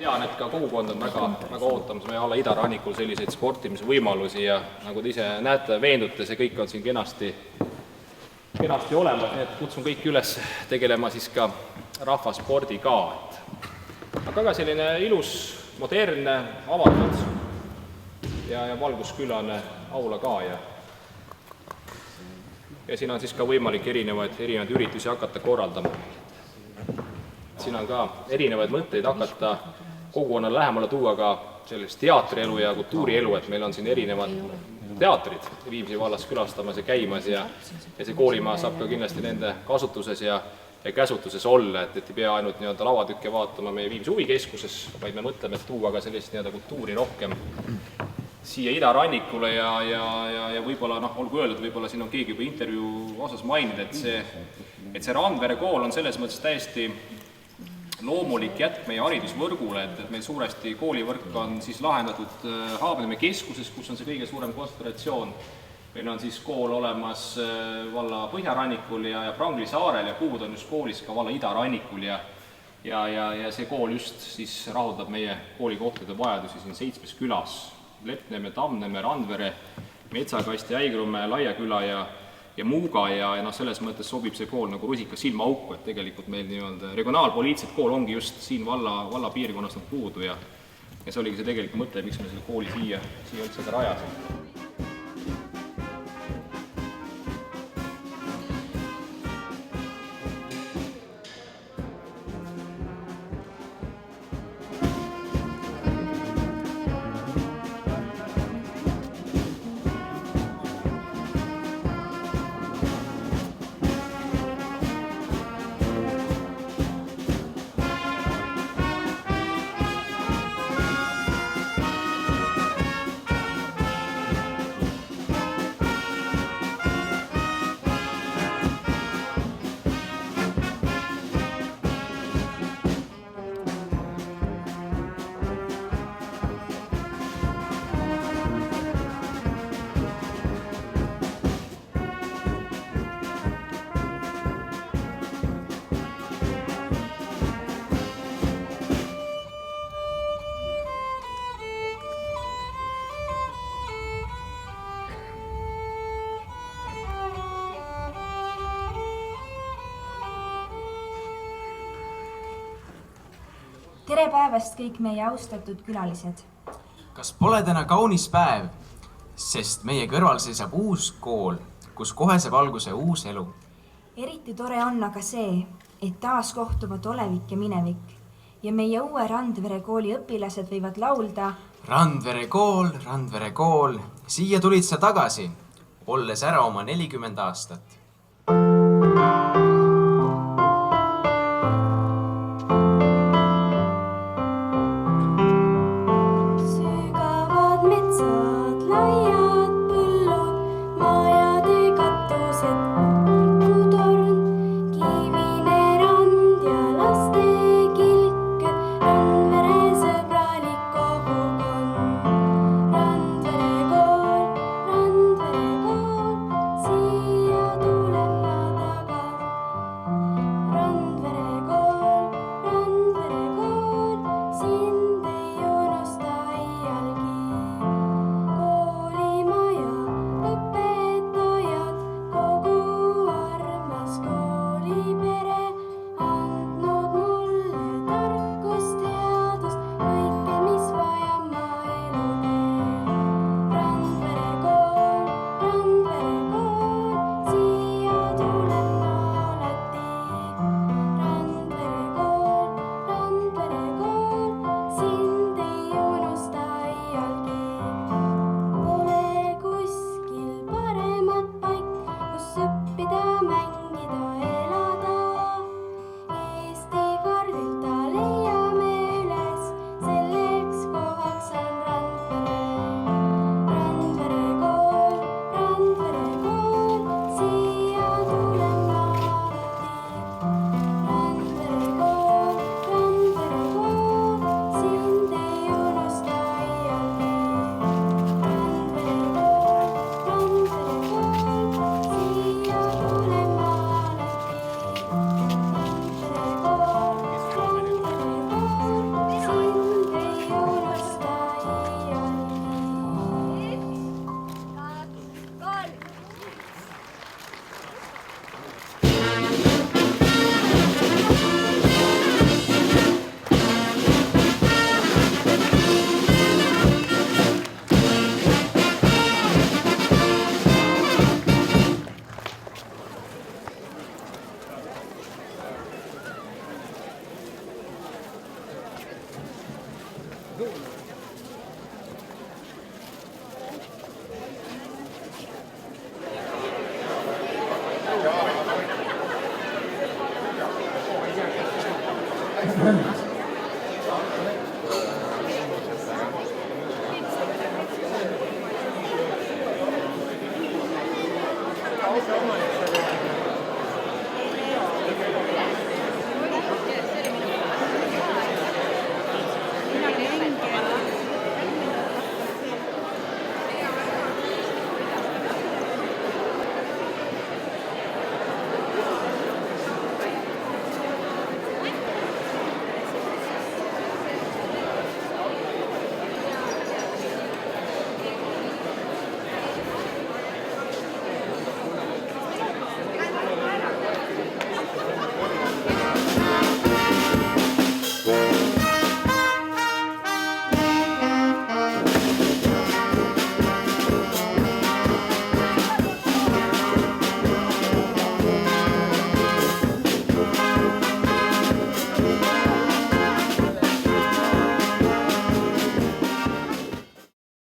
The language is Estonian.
Tean, et ka kogukond on väga ootamas meie alla idarannikul selliseid sportimise võimalusi ja nagu te ise näete, veendute, see kõik on siin kenasti olemas, nii et kutsun kõik üles tegelema siis ka rahvaspordiga. Aga ka selline ilus, modernne, avatud ja valguskülane aula ka ja siin on siis ka võimalik erinevaid üritusi hakata korraldama. Siin on ka erinevaid mõtteid hakata kogukonnale lähemale tuua ka sellist teatrielu ja kultuurielu, et meil on siin erinevad teatrid Viimsi vallas külastamas ja käimas ja see koolimaa saab ka kindlasti nende kasutuses ja käsutuses olla, et ei pea ainult lavatükke vaatama meie Viimsi huvikeskuses, vaid me mõtleme, et tuua ka sellist kultuuri rohkem siia idarannikule ja võib-olla, olgu öeldud, võib-olla siin on keegi juba intervjuu osas maininud, et see Randvere kool on selles mõttes täiesti loomulik jätk meie haridusvõrgule, et meil suuresti koolivõrk on siis lahendatud Haabenõmme keskuses, kus on see kõige suurem kontsentratsioon. Meil on siis kool olemas valla põhjarannikul ja Prangli saarel ja puud on just koolis ka valla idarannikul ja see kool just siis rahuldab meie koolikohtade vajadusi siin 7 külas. Lepneme, Tammneme, Randvere, Metsakast ja Äigrumäe, Laiaküla ja Muuga ja selles mõttes sobib see kool nagu rusika silmaauku, et tegelikult meil regionaalpoliitiliselt kool ongi just siin valla piirkonnas puudu ja see oligi see tegelikult mõte, miks me selle kooli siia üldse ka rajasime. Tere päevast kõik meie austatud külalised. Kas pole täna kaunis päev, sest meie kõrval seisab uus kool, kus kohe saab alguse uus elu. Eriti tore on aga see, et taas kohtuvad olevik ja minevik ja meie uue Randvere kooli õpilased võivad laulda Randvere kool, siia tulid sa tagasi, olles ära oma 40 aastat. Randvere kool, siia Hallå!